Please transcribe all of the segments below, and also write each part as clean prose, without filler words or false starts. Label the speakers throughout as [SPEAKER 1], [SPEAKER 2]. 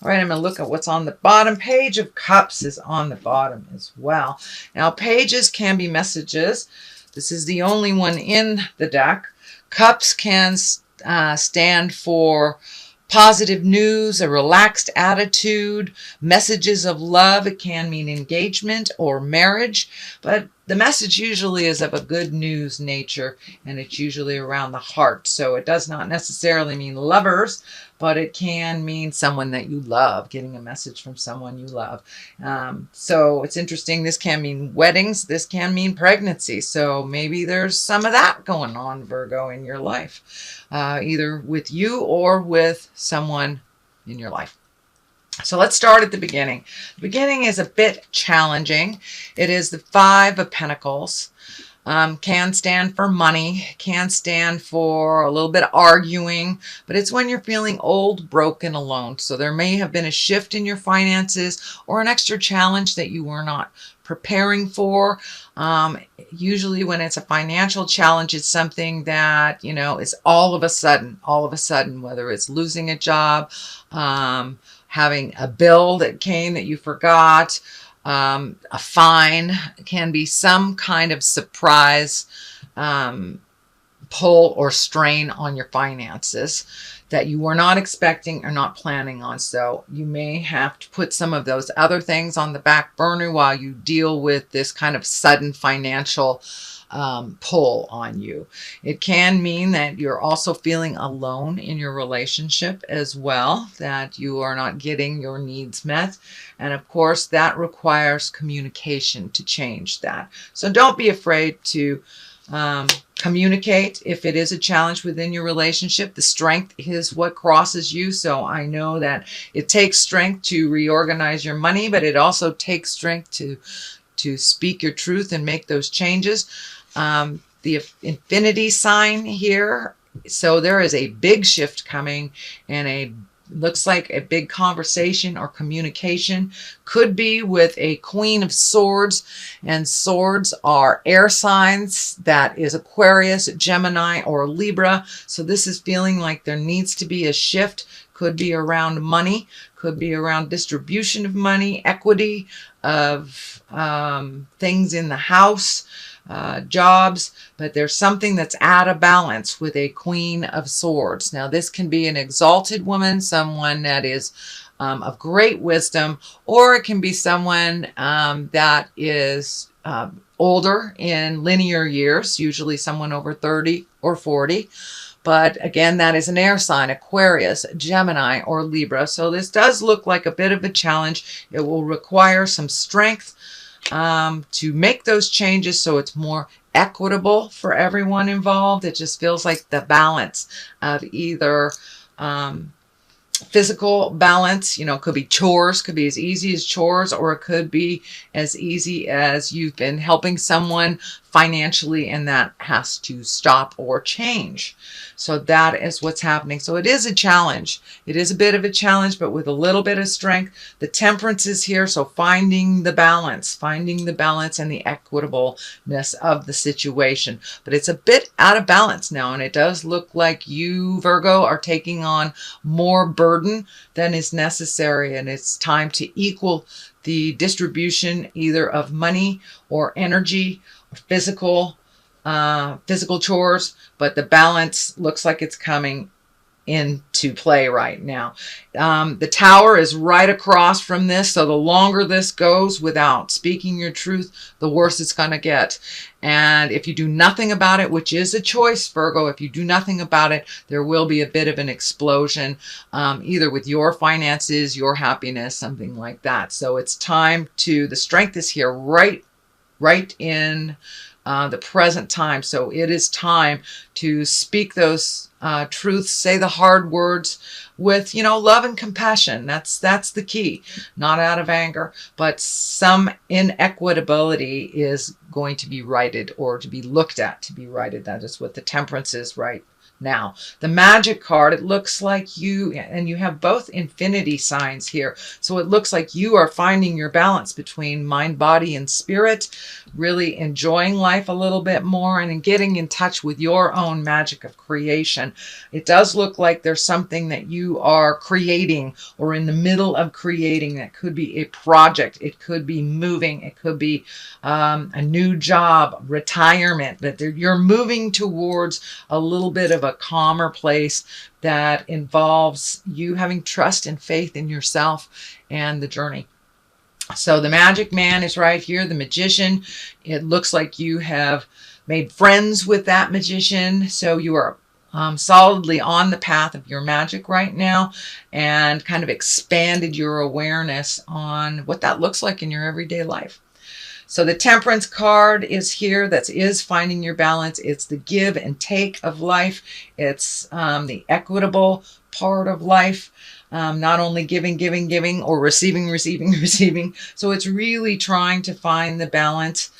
[SPEAKER 1] All right, I'm going to look at what's on the bottom. Page of Cups is on the bottom as well. Now, pages can be messages. This is the only one in the deck. Cups can stand for positive news, a relaxed attitude, messages of love. It can mean engagement or marriage, but the message usually is of a good news nature, and it's usually around the heart. So it does not necessarily mean lovers, but it can mean someone that you love, getting a message from someone you love. So it's interesting. This can mean weddings. This can mean pregnancy. So maybe there's some of that going on, Virgo, in your life, either with you or with someone in your life. So let's start at the beginning. The beginning is a bit challenging. It is the Five of Pentacles. Can stand for money, can stand for a little bit of arguing, but it's when you're feeling old, broken, alone. So there may have been a shift in your finances or an extra challenge that you were not preparing for. Usually when it's a financial challenge, it's something that, is all of a sudden, whether it's losing a job, having a bill that came that you forgot, a fine, can be some kind of surprise pull or strain on your finances that you were not expecting or not planning on. So you may have to put some of those other things on the back burner while you deal with this kind of sudden financial pull on you. It can mean that you're also feeling alone in your relationship as well, that you are not getting your needs met. And of course, that requires communication to change that. So don't be afraid to communicate if it is a challenge within your relationship. The strength is what crosses you. So I know that it takes strength to reorganize your money, but it also takes strength to speak your truth and make those changes. The infinity sign here. So there is a big shift coming, and looks like a big conversation or communication. Could be with a Queen of Swords, and swords are air signs. That is Aquarius, Gemini, or Libra. So this is feeling like there needs to be a shift. Could be around money, could be around distribution of money, equity of things in the house, jobs, but there's something that's out of balance with a Queen of Swords. Now, this can be an exalted woman, someone that is of great wisdom, or it can be someone that is older in linear years, usually someone over 30 or 40. But again, that is an air sign, Aquarius, Gemini, or Libra. So this does look like a bit of a challenge. It will require some strength to make those changes so it's more equitable for everyone involved. It just feels like the balance of either physical balance, could be chores, could be as easy as chores, or it could be as easy as you've been helping someone financially and that has to stop or change. So that is what's happening. So it is a challenge. It is a bit of a challenge, but with a little bit of strength. The Temperance is here. So finding the balance and the equitableness of the situation. But it's a bit out of balance now. And it does look like you, Virgo, are taking on more burden than is necessary. And it's time to equal the distribution either of money or energy, physical chores, but the balance looks like it's coming into play right now. The Tower is right across from this, so the longer this goes without speaking your truth, the worse it's going to get. And if you do nothing about it, which is a choice, Virgo, if you do nothing about it, there will be a bit of an explosion, either with your finances, your happiness, something like that. So it's time the strength is here right in the present time. So it is time to speak those truths, say the hard words with, love and compassion. That's the key, not out of anger, but some inequitability is going to be righted or to be looked at to be righted. That is what the Temperance is right now. The Magic card, it looks like you, and you have both infinity signs here. So it looks like you are finding your balance between mind, body, and spirit, really enjoying life a little bit more and getting in touch with your own magic of creation. It does look like there's something that you are creating or in the middle of creating. That could be a project. It could be moving. It could be a new job, retirement, but you're moving towards a little bit of a calmer place that involves you having trust and faith in yourself and the journey. So the Magic Man is right here, the Magician. It looks like you have made friends with that Magician. So you are solidly on the path of your magic right now, and kind of expanded your awareness on what that looks like in your everyday life. So the Temperance card is here. That is finding your balance. It's the give and take of life. It's the equitable part of life. Not only giving, or receiving. So it's really trying to find the balance.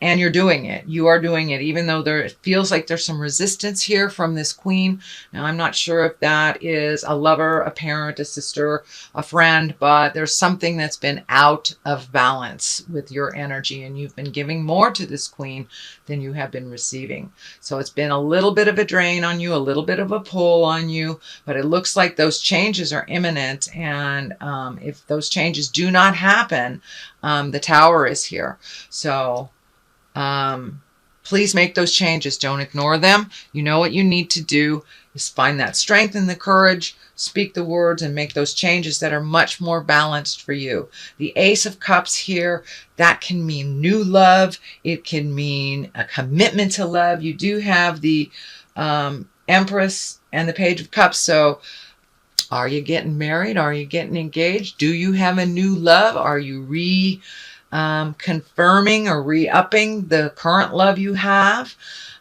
[SPEAKER 1] And you're doing it. You are doing it, even though it feels like there's some resistance here from this Queen. Now, I'm not sure if that is a lover, a parent, a sister, a friend, but there's something that's been out of balance with your energy, and you've been giving more to this Queen than you have been receiving. So it's been a little bit of a drain on you, a little bit of a pull on you, but it looks like those changes are imminent. And if those changes do not happen, the Tower is here. So please make those changes. Don't ignore them. You know what you need to do is find that strength and the courage, speak the words, and make those changes that are much more balanced for you. The Ace of Cups here, that can mean new love. It can mean a commitment to love. You do have the Empress and the Page of Cups. So are you getting married? Are you getting engaged? Do you have a new love? Are you confirming or re-upping the current love you have?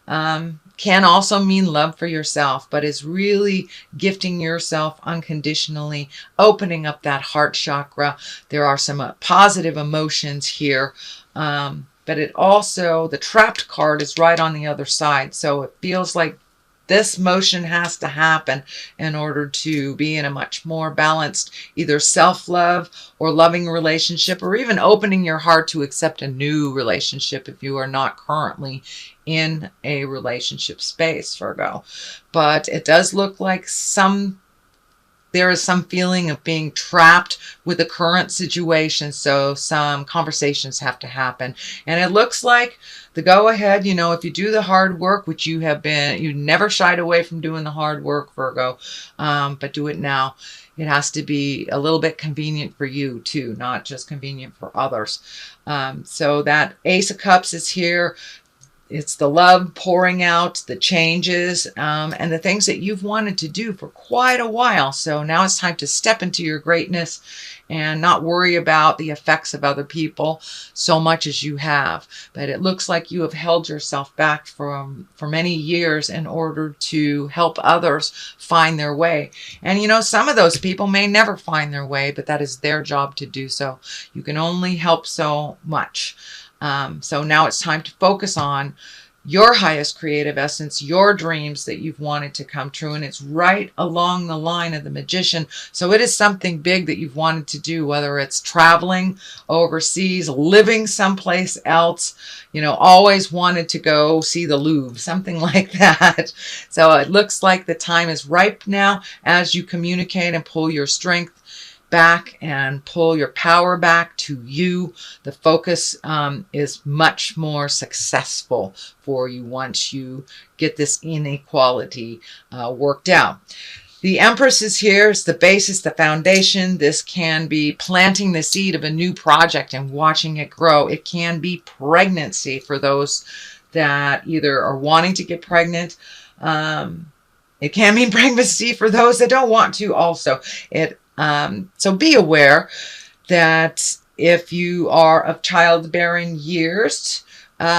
[SPEAKER 1] Can also mean love for yourself, but is really gifting yourself unconditionally, opening up that heart chakra. There are some positive emotions here, but it also, the Trapped card is right on the other side. So it feels like this motion has to happen in order to be in a much more balanced, either self-love or loving relationship, or even opening your heart to accept a new relationship if you are not currently in a relationship space, Virgo. But it does look like there is some feeling of being trapped with the current situation. So some conversations have to happen. And it looks like the go ahead, if you do the hard work, which you never shied away from doing the hard work, Virgo, but do it now. It has to be a little bit convenient for you too, not just convenient for others. So that Ace of Cups is here. It's the love pouring out, the changes, and the things that you've wanted to do for quite a while. So now it's time to step into your greatness and not worry about the effects of other people so much as you have. But it looks like you have held yourself back for many years in order to help others find their way. And some of those people may never find their way, but that is their job to do so. You can only help so much. So now it's time to focus on your highest creative essence, your dreams that you've wanted to come true. And it's right along the line of the Magician. So it is something big that you've wanted to do, whether it's traveling overseas, living someplace else, always wanted to go see the Louvre, something like that. So it looks like the time is ripe now as you communicate and pull your strength back and pull your power back to you. The focus is much more successful for you once you get this inequality worked out. The Empress is here. It's the basis, the foundation. This can be planting the seed of a new project and watching it grow. It can be pregnancy for those that either are wanting to get pregnant. It can mean pregnancy for those that don't want to also. So be aware that if you are of childbearing years,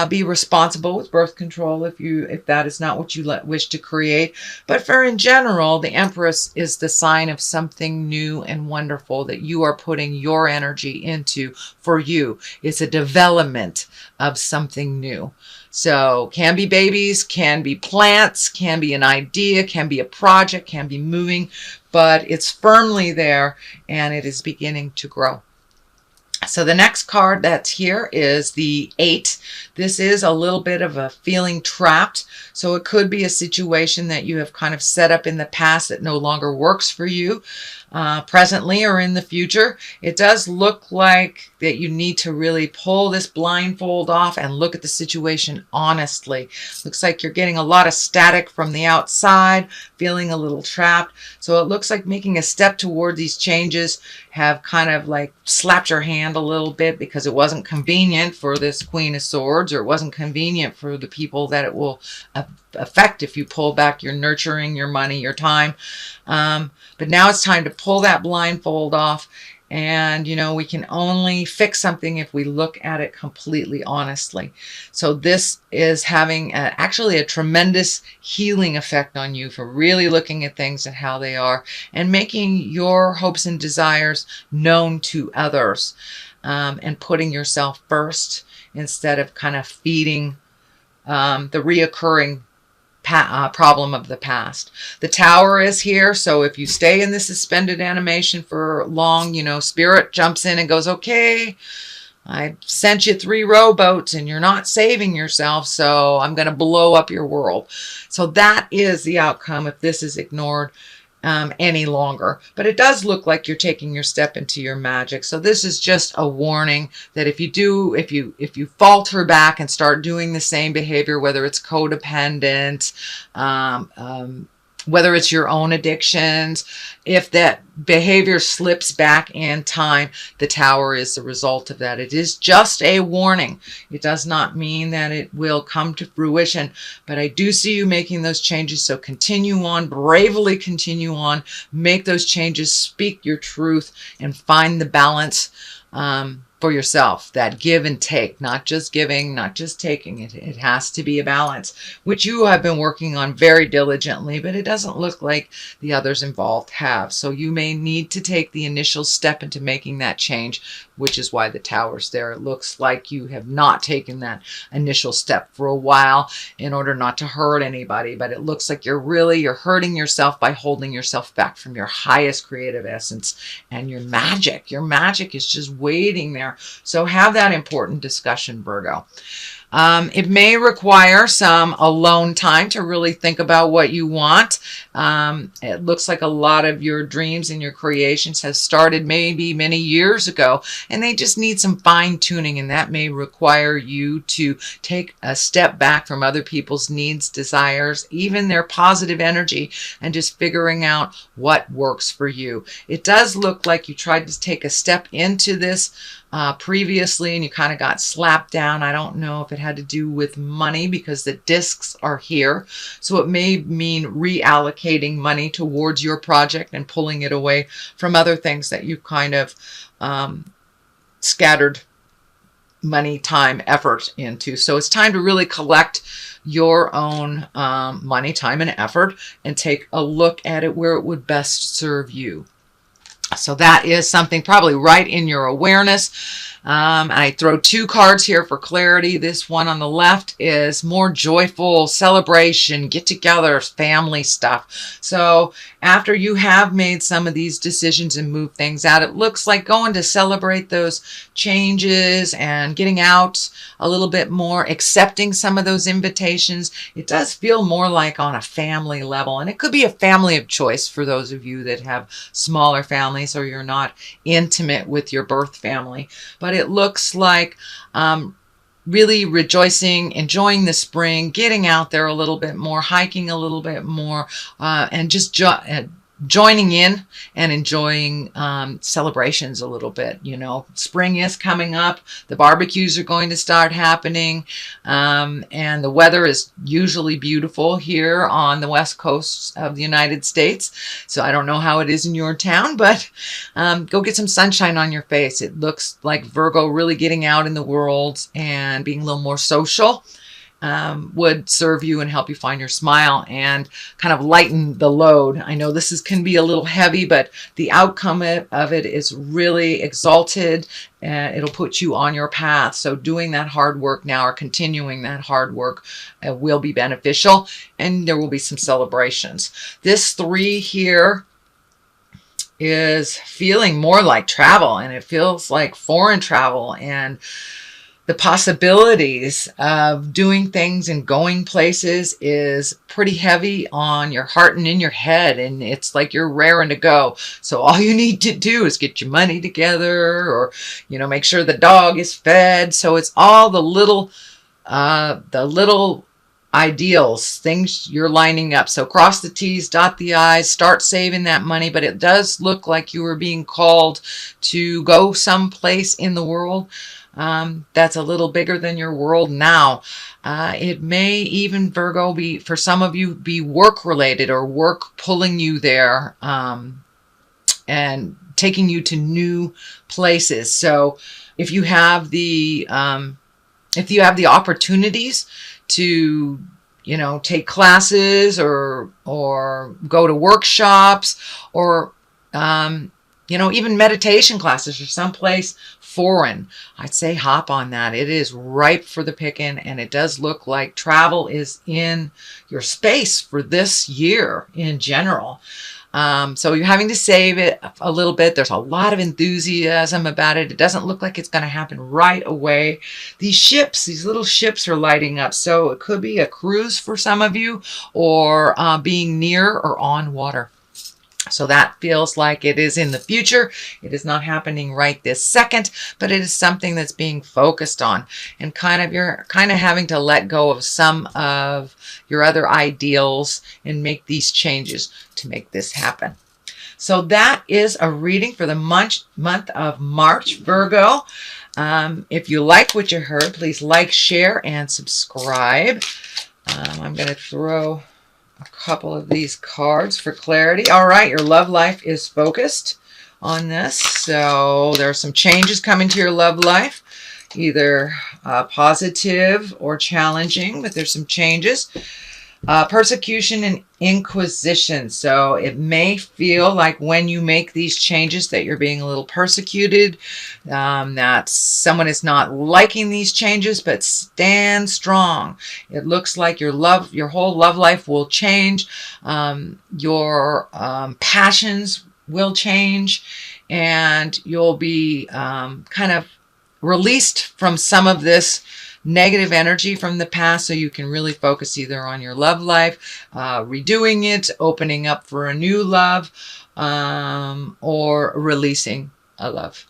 [SPEAKER 1] Be responsible with birth control if that is not what you wish to create. But for in general, the Empress is the sign of something new and wonderful that you are putting your energy into for you. It's a development of something new. So can be babies, can be plants, can be an idea, can be a project, can be moving, but it's firmly there and it is beginning to grow. So the next card that's here is the 8. This is a little bit of a feeling trapped. So it could be a situation that you have kind of set up in the past that no longer works for you presently or in the future. It does look like that you need to really pull this blindfold off and look at the situation honestly. Looks like you're getting a lot of static from the outside, feeling a little trapped. So it looks like making a step toward these changes have kind of like slapped your hand a little bit because it wasn't convenient for this Queen of Swords, or it wasn't convenient for the people that it will affect if you pull back your nurturing, your money, your time. But now it's time to pull that blindfold off. And, you know, we can only fix something if we look at it completely honestly. So this is having actually a tremendous healing effect on you for really looking at things and how they are and making your hopes and desires known to others, and putting yourself first instead of kind of feeding the reoccurring problem of the past. The Tower is here, so if you stay in the suspended animation for long, you know, Spirit jumps in and goes, okay, I sent you 3 rowboats and you're not saving yourself, so I'm going to blow up your world. So that is the outcome if this is ignored any longer. But it does look like you're taking your step into your magic. So this is just a warning that if you falter back and start doing the same behavior, whether it's codependent, whether it's your own addictions, if that behavior slips back in time, the Tower is the result of that. It is just a warning. It does not mean that it will come to fruition, but I do see you making those changes. So continue on, bravely continue on, make those changes, speak your truth, and find the balance for yourself, that give and take, not just giving, not just taking. It has to be a balance, which you have been working on very diligently, but it doesn't look like the others involved have. So you may need to take the initial step into making that change, which is why the Tower's there. It looks like you have not taken that initial step for a while in order not to hurt anybody, but it looks like you're hurting yourself by holding yourself back from your highest creative essence and your magic. Your magic is just waiting there. So have that important discussion, Virgo. It may require some alone time to really think about what you want. It looks like a lot of your dreams and your creations have started maybe many years ago, and they just need some fine tuning, and that may require you to take a step back from other people's needs, desires, even their positive energy, and just figuring out what works for you. It does look like you tried to take a step into this previously and you kind of got slapped down. I don't know if it had to do with money because the discs are here. So it may mean reallocating money towards your project and pulling it away from other things that you kind of scattered money, time, effort into. So it's time to really collect your own money, time, and effort and take a look at it where it would best serve you. So that is something probably right in your awareness. I throw 2 cards here for clarity. This one on the left is more joyful celebration, get together, family stuff. So after you have made some of these decisions and moved things out, it looks like going to celebrate those changes and getting out a little bit more, accepting some of those invitations. It does feel more like on a family level, and it could be a family of choice for those of you that have smaller families or you're not intimate with your birth family. But it looks like really rejoicing, enjoying the spring, getting out there a little bit more, hiking a little bit more, and just joining in and enjoying celebrations a little bit. You know, spring is coming up. The barbecues are going to start happening. And the weather is usually beautiful here on the west coast of the United States. So I don't know how it is in your town, but go get some sunshine on your face. It looks like Virgo really getting out in the world and being a little more social would serve you and help you find your smile and kind of lighten the load. I know this can be a little heavy, but the outcome of it is really exalted, and it'll put you on your path. So doing that hard work now, or continuing that hard work, will be beneficial, and there will be some celebrations. This 3 here is feeling more like travel, and it feels like foreign travel, and the possibilities of doing things and going places is pretty heavy on your heart and in your head, and it's like you're raring to go. So all you need to do is get your money together, or, you know, make sure the dog is fed. So it's all the little ideals, things you're lining up. So cross the T's, dot the I's, start saving that money. But it does look like you are being called to go someplace in the world that's a little bigger than your world now. It may even, Virgo, be, for some of you, be work related, or work pulling you there and taking you to new places. So if you have the opportunities to, you know, take classes or go to workshops, or you know, even meditation classes, or someplace foreign, I'd say hop on that. It is ripe for the picking, and it does look like travel is in your space for this year in general. So you're having to save it a little bit. There's a lot of enthusiasm about it. It doesn't look like it's going to happen right away. These ships, these little ships are lighting up. So it could be a cruise for some of you, or being near or on water. So that feels like it is in the future. It is not happening right this second, but it is something that's being focused on, and you're kind of having to let go of some of your other ideals and make these changes to make this happen. So that is a reading for the month of March, Virgo. If you like what you heard, please like, share, and subscribe. I'm going to throw a couple of these cards for clarity. All right, your love life is focused on this. So there are some changes coming to your love life, either positive or challenging, but there's some changes. Persecution and inquisition. So it may feel like when you make these changes that you're being a little persecuted, that someone is not liking these changes, but stand strong. It looks like your whole love life will change. Your passions will change, and you'll be kind of released from some of this negative energy from the past, so you can really focus either on your love life, redoing it, opening up for a new love, or releasing a love.